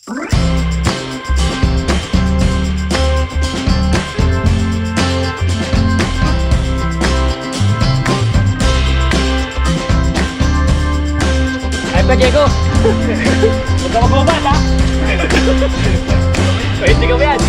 Ay pa, Diego! Huwag ka magbabal, ha? Pwede ka ba yan?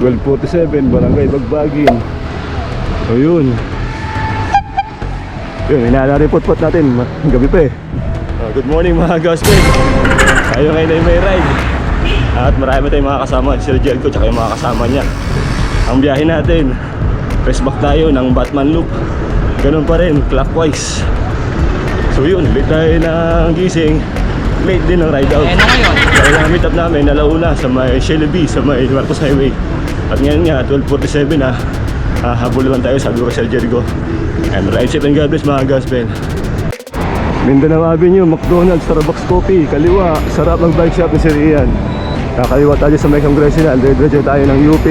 ₱12.47 Barangay Bagbagin. So yun, inala-report natin. Gabi pa eh. Good morning mga gospel. Tayo ngayon ay may ride. At marami tayong mga kasama. Si Sir Jelko tsaka yung mga kasama niya. Ang biyahe natin, press back tayo ng Batman Loop. Ganun pa rin, clockwise. So yun, late tayo ng gising. Late din ang ride out. Kaya meet up namin alauna sa may Shelby, sa may Marcos Highway. At ngayon nga, 12:47 na, habol naman tayo, sabi ko Sir Jericho. And ride safe and God bless mga gospel. Mindanao Avenue, McDonald's, Starbucks Coffee, kaliwa, sarap ng bike shop ni Sir Ian. Kakaliwa tayo sa may Congressional, dire-diretso tayo ng UP.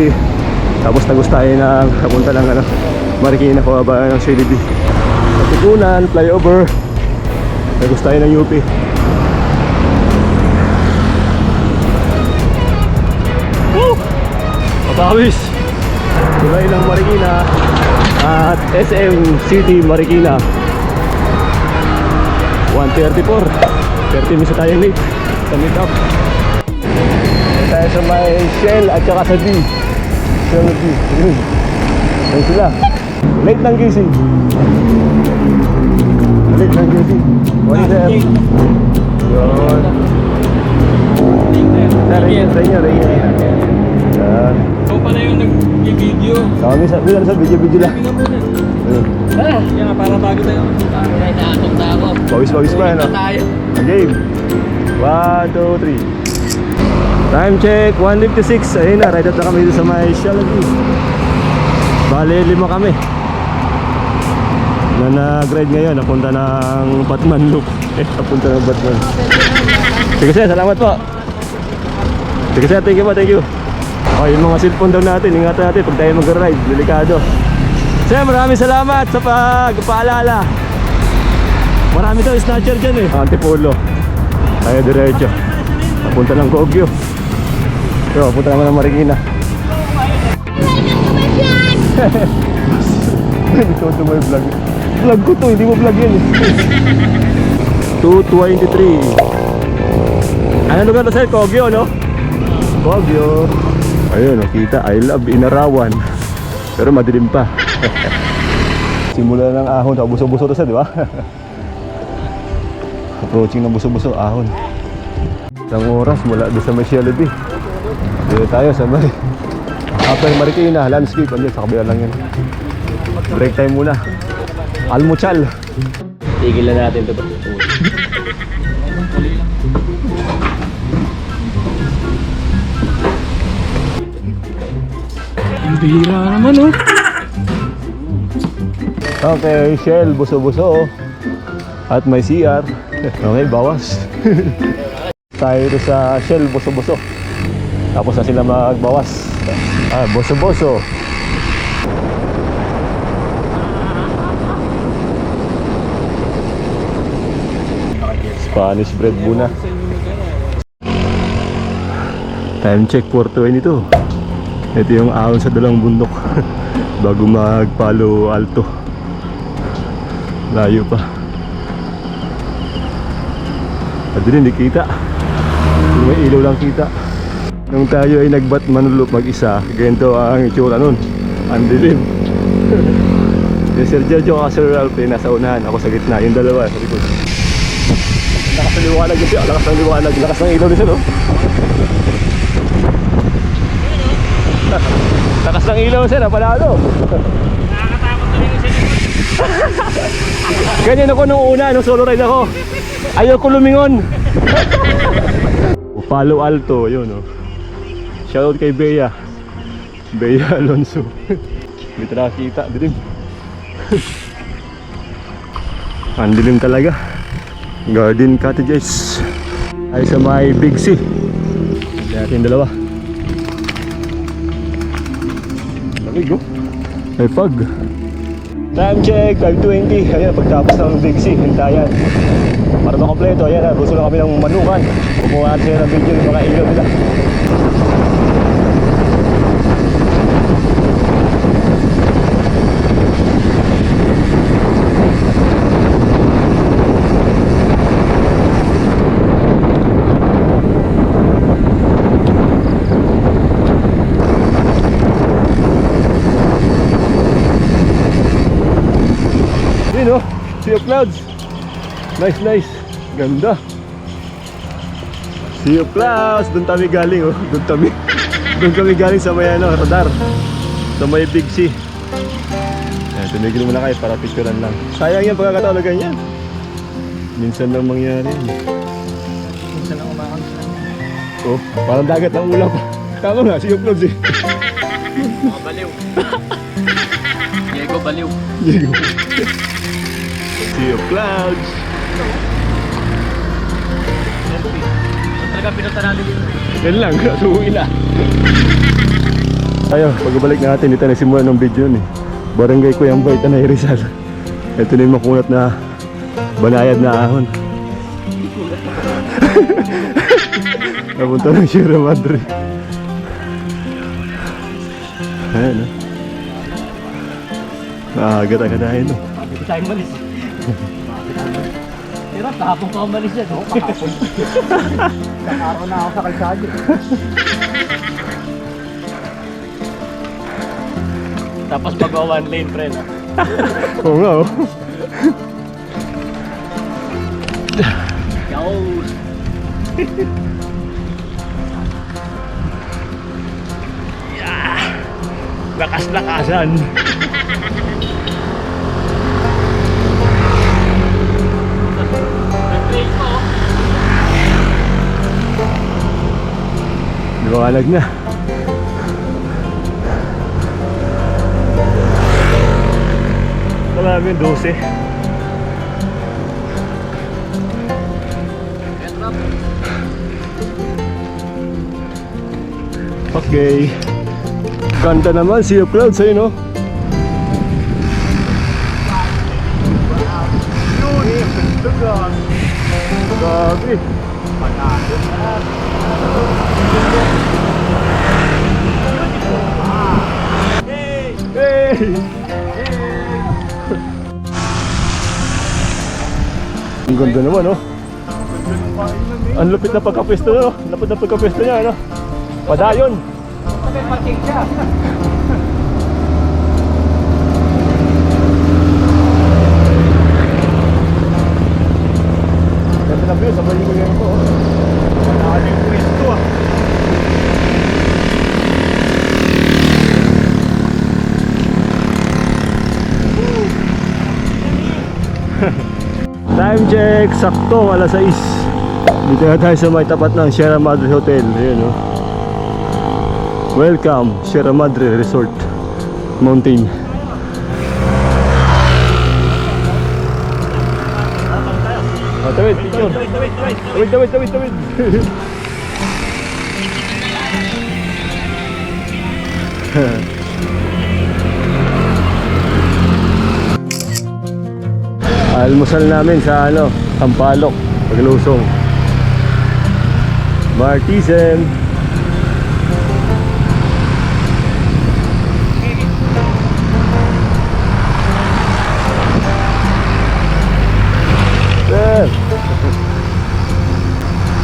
Tapos tagos tayo ng, kapunta ng Marikina, kababayan ng Shelby. Katutunan, flyover, tagos tayo ng UP. Pawis, tulay ng Marikina at SM City Marikina. 1:34, 30 minutes tayo late sa meet up. Tayo sa may Shell at saka sa D. Shell D, yun. Ayun sila. Late ng gising. Late ng gising. Morning sir. Yun. Rainier. Yan. Ikaw pala yung nag-video. Kami sa video lang. Yan nga, para bago tayo. Ay, naatong na ako. Pawis pa, ano? Game. 1, 2, 3. Time check, 1:56. Ayun na, ride out na kami dito sa may Shelby. Bale, 5 kami na nag-ride ngayon. Napunta ng Batman Loop. Napunta ng Batman. Sige sir, salamat po. Sige sir, thank you. Okay, yung mga cellphone daw natin, ingatan natin pag tayo mag-ride, delikado. Sir, maraming salamat sa pagpaalala. Marami daw snatcher dyan eh. Antipolo. Tayo diretso. Napunta ng Kogyo. Pero punta naman ng Marikina. Ito mo yung vlog. Vlog ko to, hindi mo vlog yan eh. 2:23. Ano lugar na sir? Kogyo, no? Kogyo. Ayun, nakita, I love Inarawan. Pero madilim pa. Simula ng ahon, buso-buso to sa, di ba? Approaching ng buso-buso, ahon. Isang oras mula doon sa may Shelby. Dito tayo sa may Upper Marikina, landscape. Andiyan, sa kabila lang yan. Break time muna. Almuchal. Tigilan natin ito. Ang bihira naman, oh. Okay, Shell, buso-buso. At may CR. Okay, bawas. Tayo sa Shell, buso-buso. Tapos na sila magbawas. Buso-buso. Spanish bread muna. Time check 4:22. Ito yung ahon sa dalang bundok. Bago mag-Palo Alto. Layo pa. At din hindi kita. May ilaw lang kita. Nung tayo ay nag-Batman Loop mag-isa, ganito ang itsura nun. Ang dilim. Yung Sir Jojo at Sir Ralph nasa unahan, ako sa gitna. Yung dalawa sa likod. Lakas ng liwanag yun siya. Lakas ng liwanag. Lakas ng ilaw nito, no? Lakas ng ilaw siya, napanalo. Nakakatakot na rin sa likod. Ganyan ako nung una, nung solo ride ako. Ayaw ko lumingon. Palo Alto, yun oh. Shoutout kay Bea. Bea Alonso. May nakakita, dilim. Ang dilim talaga. Garden cottages. Ay sa may Big C. Natin dalawa. Lamig oh. May fog. Time check, 5:20. Ayan, pagtapos ng Big C, hintayan. Para makompleto, ayan, gusto na kami ng manukan. Kumuha natin ng video ng mga ilaw nila. Yun oh, Sea of Clouds. Nice, nice. Ganda. Sea of Clouds. Doon kami galing oh. Doon kami galing sa may ano, radar. Sa may Big C. Ayan, tumigil muna kayo para picturean lang. Sayang yan pagkakataon na ganyan. Minsan lang mangyari. Minsan lang umakam sila. Oh, parang dagat ang ulap. Tama nga, Sea of Clouds eh. Mga baliw. Diego baliw. Diego. Sea of Clouds. Talaga pinunta natin dito. Yan lang, suwi na. Tayo, pagbalik natin, dito nagsimula ng video ni Barangay Cuyambay, Tanay Rizal. Ito na yung makunat na banayad na ahon. Napunta ng Sierra Madre. Ayan o. Agad-agadahin o. Hindi ko tayo malis. Pero kahapon ka umalis yan. Oo, kahapon. Nakaraw na ako sa kalsado. Tapos pag one lane, friend. Oo nga o. Yaw! Lakas-lakasan. Liwanag na. Marami 12. Okay. Ganda naman, Sea of Clouds ayun no. Grabe. Hey! Ang ganda naman oh. Ang lupit na pagkapwesto no. Lapit na pagkapwesto niya ano. Padayon. May parking siya. Ganda na view, sabay ko yan ito oh. Nakaling pwesto ah. Time check, sakto alas 6. Dito na tayo sa may tapat ng Sierra Madre Hotel. Ayan oh. Welcome, Sierra Madre Resort Mountain. Tawid, picture. Tawid. Almusal namin sa ano, Sampaloc, Paglusong. Martisen.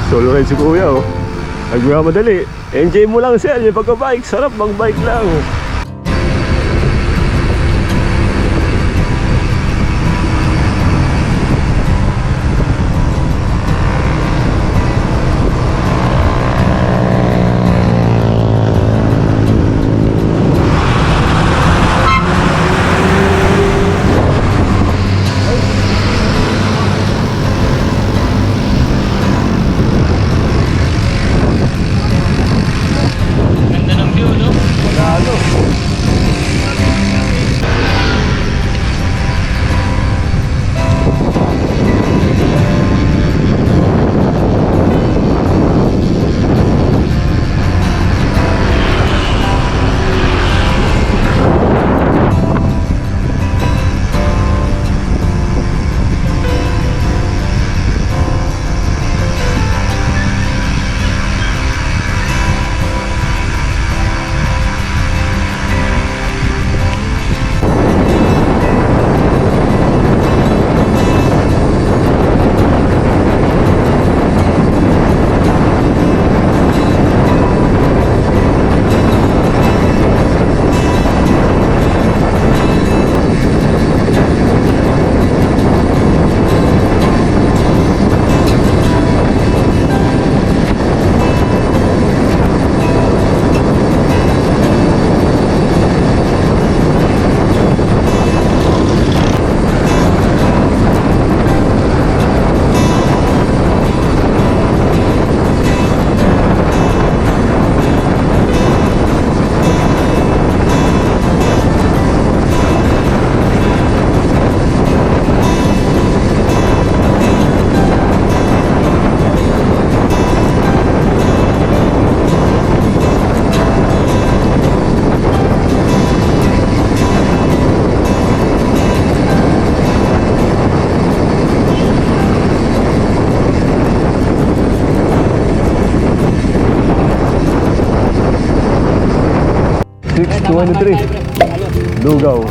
Solo ride si Kuya oh. Nagmamadali. Enjoy mo lang sir, yung pagka-bike. Sarap mag-bike lang. 6:23. Lugaw.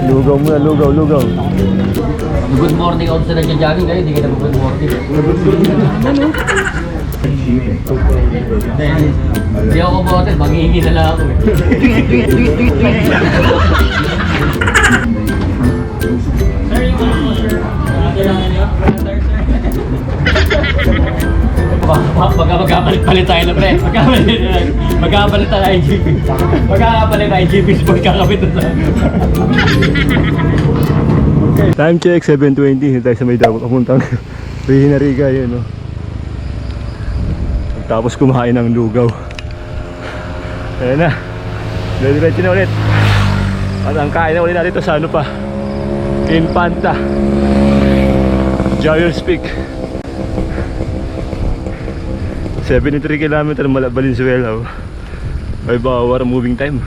Lugaw muna, lugaw. Good morning ako sa nagja-jogging kayo, hindi ka na good morning. Hindi ako bote, manghihingi na lang ako eh. Magkakapalit tayo na pre. Magkakapalit tayo ng IGP. Magkakapalit ng IGP sport kakapit na tayo. Time check, 7:20. Hindi tayo sa may dapat papuntang Rihinariga yun, no? Tapos kumain ng lugaw. Ayan na. Diretso na ulit. At ang kain na ulit natin ito sa ano pa? Infanta. Giants Peak. 73 km mula Valenzuela. 5 hour moving time.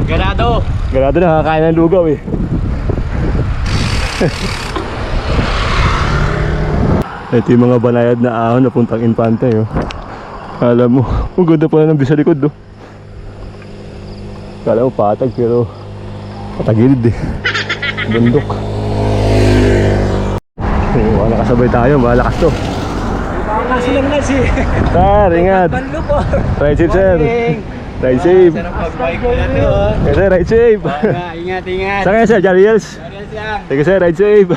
Ganado! Ganado na, kakain ng lugaw eh. Ito yung mga banayad na ahon na puntang Infante, oh. Alam mo, ang ganda pala ng view sa likod, oh. Kala mo patag pero patagilid eh. Bundok. Oh, nakasabay tayo, malakas to. Nasi lang nasi. Sir, ingat. Panlo po. Ride safe, sir. Ride safe. Sarap mag-bike ko na to. Yes, sir, ride safe. Ingat. Saan kayo, sir? Jariels? Serious lang. Sige, sir, ride safe.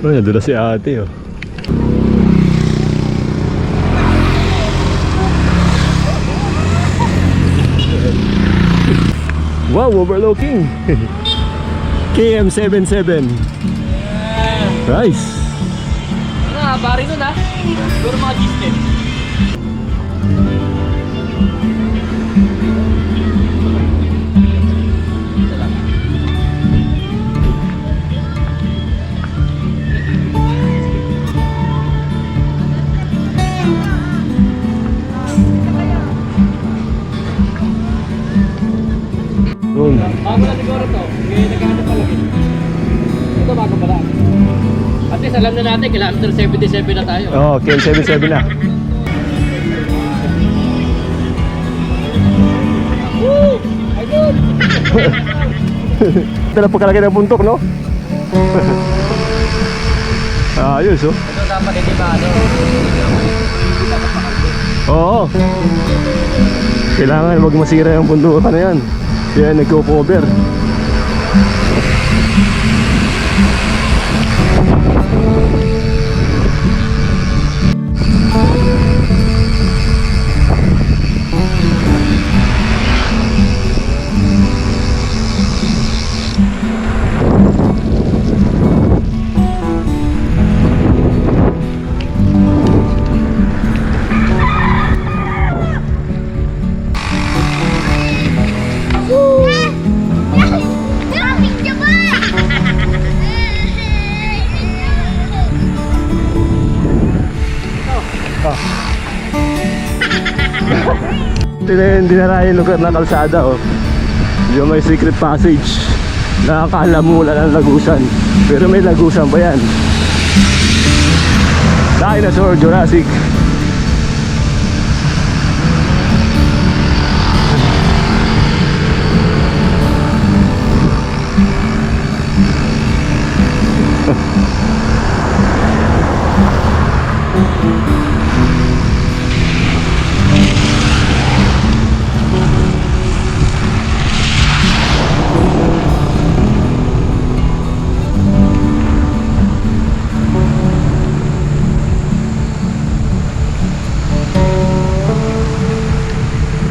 Oh, nandun na si ate, oh. Wow, overlooking. KM77. Nice. Ano, bari nun ha? Siguro mga gisnet. Doon. Bago na siguro to. May naghahanap pa lang. Ito bago pa lang. At least alam na natin, kilometer 77 na tayo. Oh, KM77 na. Woo! Ayun! Ito na pagkalaki ng buntok, no? Ayos, oh. Ito dapat hindi ba ano? Oo. Kailangan wag masira yung bundukan na yan. Kaya nagko-cover. Dinarayan yung lugar na kalsada, oh. Yung may secret passage. Nakakala mo wala ng lagusan, pero may lagusan pa yan. Dinosaur Jurassic.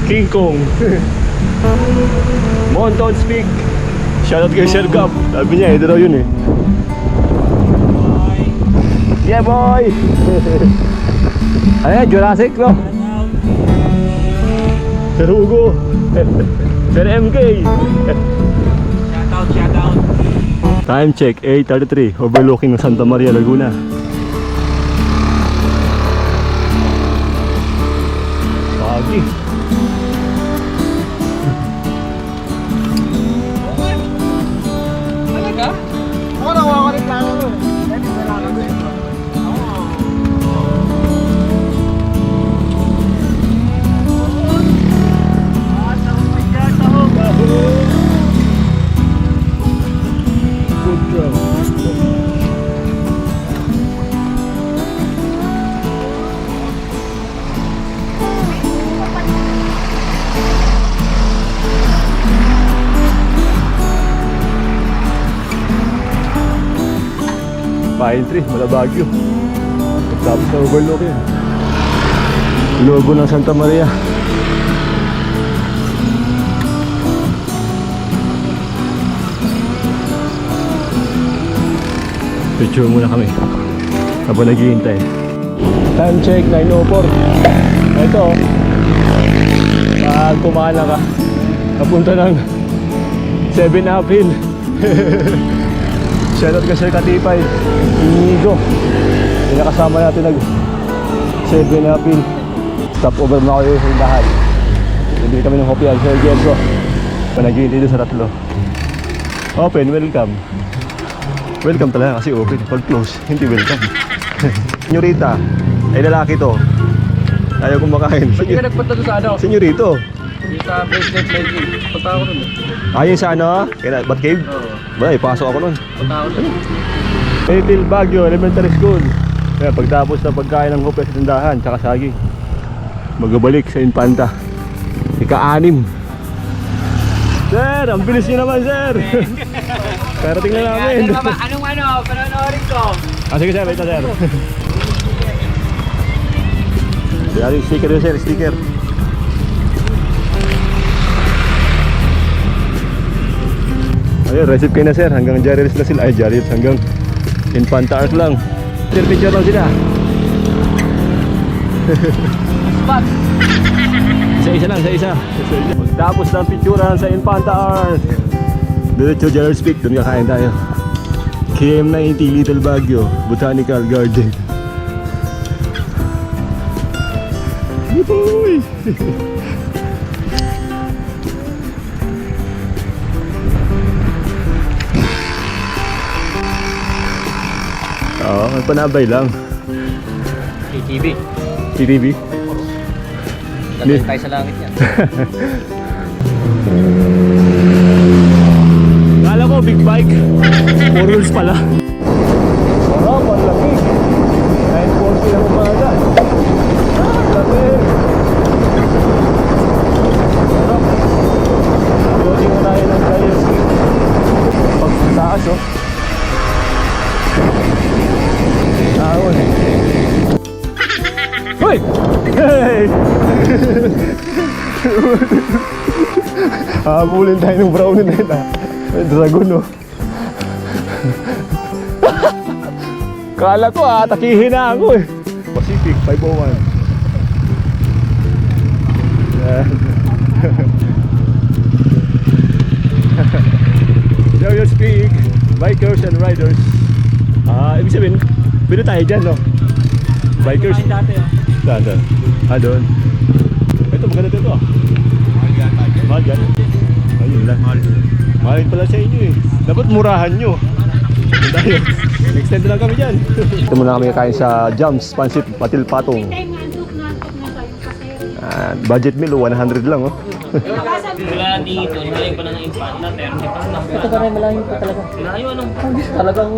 King Kong. Mountains Peak. Shoutout kay Sir Gab. Sabi niya, ito daw yun eh. Yeah boy! Ayan, Jurassic, no? Sir Hugo. Sir MK. Shoutout. Time check, 8:33. Overlooking ng Santa Maria, Laguna. Pagi. Talaga? Ako nakuha ko rin lang ako. Pine Tree, mula Baguio. Tapos na overlook yun. Lobo ng Santa Maria. Picture muna kami habang naghihintay. Time check, 9:04. Ito, pag kumana ka papunta ng 7 uphill. Shoutout ka Sir Katipay, Inigo. Yung nakasama natin nag 7 uphill. Stop over na kayo yung dahan. Bibili kami ng hopyan, Sir Jericho. Panaghihintay doon sa tatlo. Open, welcome. Welcome talaga kasi open. Pag close, hindi welcome. Senyorita, ay lalaki to. Ayaw kumakain. Hindi ka nagpunta doon sa ano? Senyorito. Yung sa bracelet lady. Punta ako nun. Ayun sa ano? Batcave? Oo. Ba, ipasok ako nun. Punta ako nun. Little Baguio Elementary School. Kaya pagtapos na pagkain ng hopya sa tindahan, tsaka saging, magbabalik sa Infanta. Ika-6. Sir, ang bilis niyo naman, sir. Pero tingnan namin. Anong panonoorin ko? Sige sir, wait na sir. Yung sticker yun sir, sticker. Ayun, receive kayo na sir. Hanggang Jarils na sila. Ay, Jarils. Hanggang Infanta Arc lang. Picture lang sila. Spot! Isa lang, isa. Pagtapos ng picturean sa Infanta Arc, diretso Jarils Peak. Doon kakain tayo. KM90 Little Baguio Botanical Garden. Yuhuy! Oo, panabay lang. TTV. TTV? Tatay tayo sa langit yan. Kala ko big bike. 4 wheels pala. Sarap, ang lamig. 9:40 na umaga. Lamig. Sarap. Loading na tayo ng Giant Ski. Pagtaas oh. Taon. Hoy! Hey! Habulin tayo ng brown na ito. Dragon oh. Kala ko atakihin na ako eh. Pacific 501. Yan. Jarils Peak, bikers and riders. Ibig sabihin, pwede tayo dyan no? Bikers. Dati oh. Saan? Doon. Ito, maganda ito ah. Mahal yan. Ayun lang. Mahal pala sa inyo eh. Dapat murahan nyo. Tayo. Extend lang kami dyan. Ito muna kami kain sa Jams, Pansit, Patil Patong. Budget meal 100 lang oh. Wala dito, malayo pa ng Infanta, pero hindi pa lang. Ito pa rin, malayo pa talaga. Malayo anong? Talagang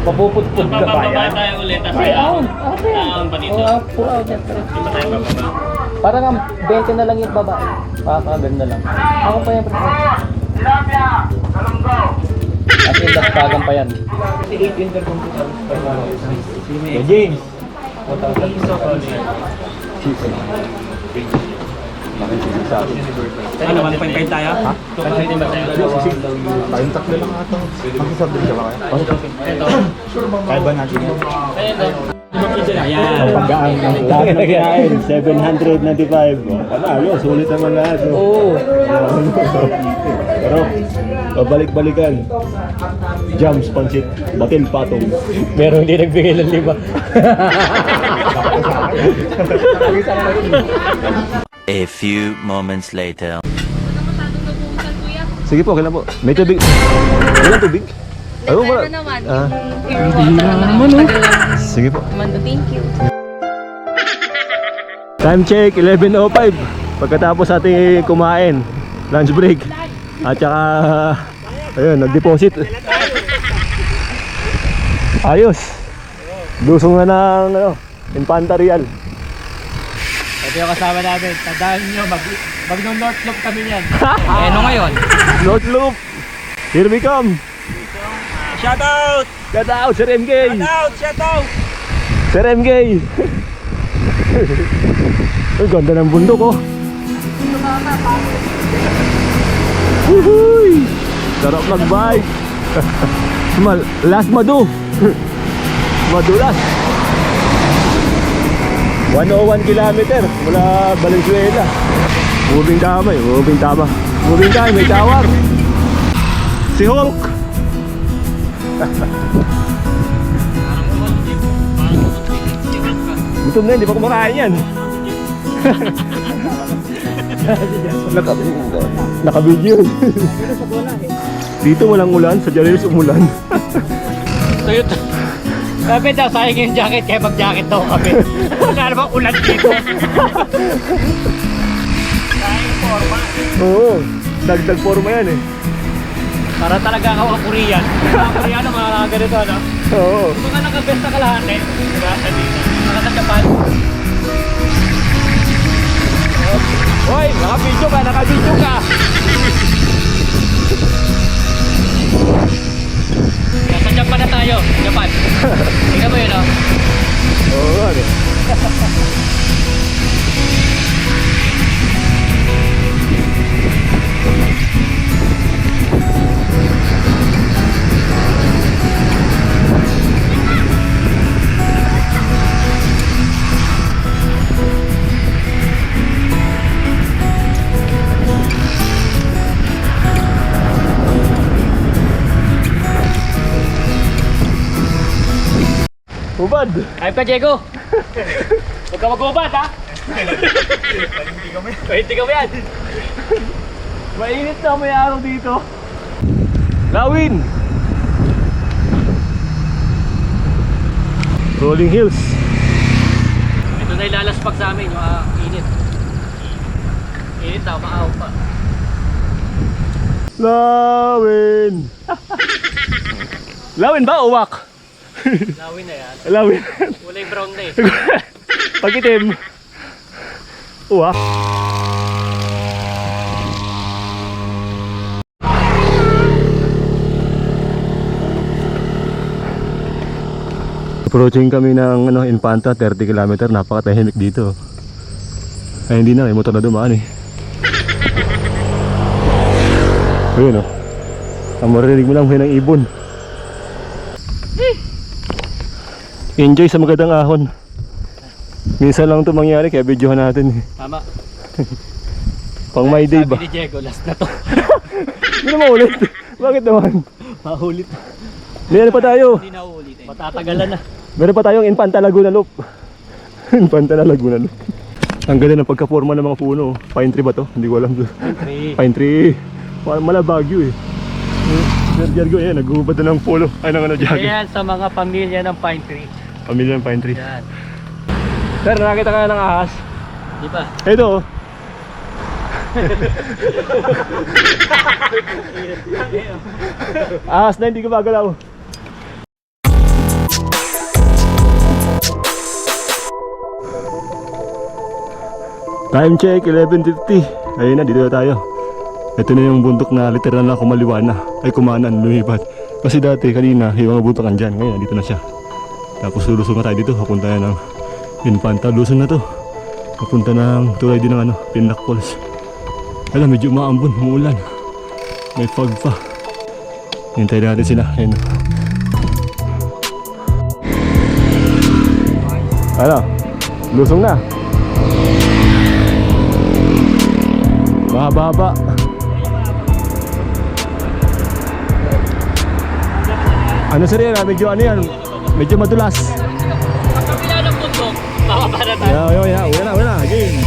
papuputput ka pa Bababa yan. tayo ulit, tapos Ay, down. okay. Down pa dito. Oo, puro out yan. Hindi pa tayo bababa. Parang ang 20 na lang yung baba. Pakakaganda lang. Ako pa yan. As in, dastagan pa yan. James! Ano, 1.5 tayo? Ha? 2.5 ba tayo? Tayong tatlo lang ata. Makisabi ka ba kaya? Ito. Kaya ba natin yun? Ito. Ang pagkaan ng lahat ng kinain, 795. Panalo, sulit naman lahat. Oo. Pero, babalik-balikan. Jams, Pansit, Batil, Patong. Meron hindi nagbigay ng 5. A few moments later. Sige po, kailan po? May tubig. Walang tubig? Ano ba? Ano naman? Ah. Yung water naman. Sige po. Mando, thank you. Time check, 11:05. Pagkatapos ating kumain, lunch break. At saka, ayun, nag-deposit. Ayos. Lusong na ng Infanta Real. Ito yung kasama namin. Tandaan nyo, mag-North Loop kami yan. Ano ngayon? North Loop. Here we come. Shoutout! Shoutout, Sir MK! Shoutout! Sir MK! Uy, ganda ng bundok oh. Uhuy! Sarap mag-bike. Last Madu. Madulas. 101 kilometer mula Valenzuela. Moving tama eh, moving tama. Moving tayo, may tawar. Si Hulk. Gutom na, hindi pa kumakain yan. Naka-video. Dito walang ulan, sa Jareles umulan. Toyota. Sabi daw, sayang yung jacket, kaya mag-jacket daw kami. Wala namang ulan dito. Sayang forma. Oo, dagdag forma yan eh. Para talaga ako ang Korean. Mga Koreano, mga ganito, ano? Oo. Mga naka-best na kalahati. Diba? Mga sa Japan. Hoy, naka-video ka, naka-video ka. Nasa Japan na tayo, Japan. Tingnan mo yun, oh. Oo, ano. Ubad! Ayun ka, Diego. Huwag ka mag-ubat, ha? Hindi kami yan. Mainit na may araw dito. Lawin! Rolling Hills. Ito na ilalaspag sa amin, yung init. Init na, maaw pa. Lawin! Lawin ba? Uwak? Lawin na yan. Lawin. Kulay brown na eh. Pag-itim. Uwak. Approaching kami ng Infanta, 30 km. Napakatahimik dito. Ay hindi na, may motor na dumaan eh. Ayun oh. Ang maririnig mo lang ng ibon. Enjoy sa magandang ahon. Minsan lang ito mangyari kaya videohan natin eh. Tama. Pang my day ba? Sabi ni Diego, last na to. Hindi na maulit. Bakit naman? Mahulit. Meron pa tayo. Hindi na ulit eh. Matatagalan na. Meron pa tayong Infanta Laguna Loop. Infanta Laguna Loop. Ang ganda ng pagkaporma ng mga puno. Pine tree ba to? Hindi ko alam. Pine tree. Mala Baguio eh. Sir Jergo yan, nag-uubad na ng polo. Ay ng jacket. Ayan sa mga pamilya ng pine tree. Pamilya ng pine tree. Yan. Sir, nakakita ka ng ahas? Di ba? Ito oh. Ahas na hindi gumagalaw. Time check, 11:50. Ayun na, dito na tayo. Ito na yung bundok na literal na kumaliwan na. Ay kumanan, lumipat. Kasi dati, kanina, yung mga buntokan dyan. Ngayon, dito na siya. Tapos lulusong na tayo dito. Papunta na ng Infanta. Lusong na to. Papunta ng tulay din ng Pinlac Falls. Alam, medyo maambon, umuulan. May fog pa. Hintay natin sila. Ayun. Ano? Lusong na. Mahaba-haba. Ano sir yan? Medyo ano yan? Medyo madulas. Ang kabila ng bundok, makapa na tayo. Wala na. Game.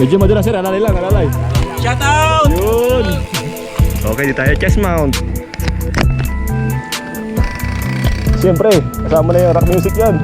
Medyo madulas sir. Alalay lang, alalay. Shout out! Yun. Okay, di tayo chest mount. Siyempre, kasama na yung rock music yan.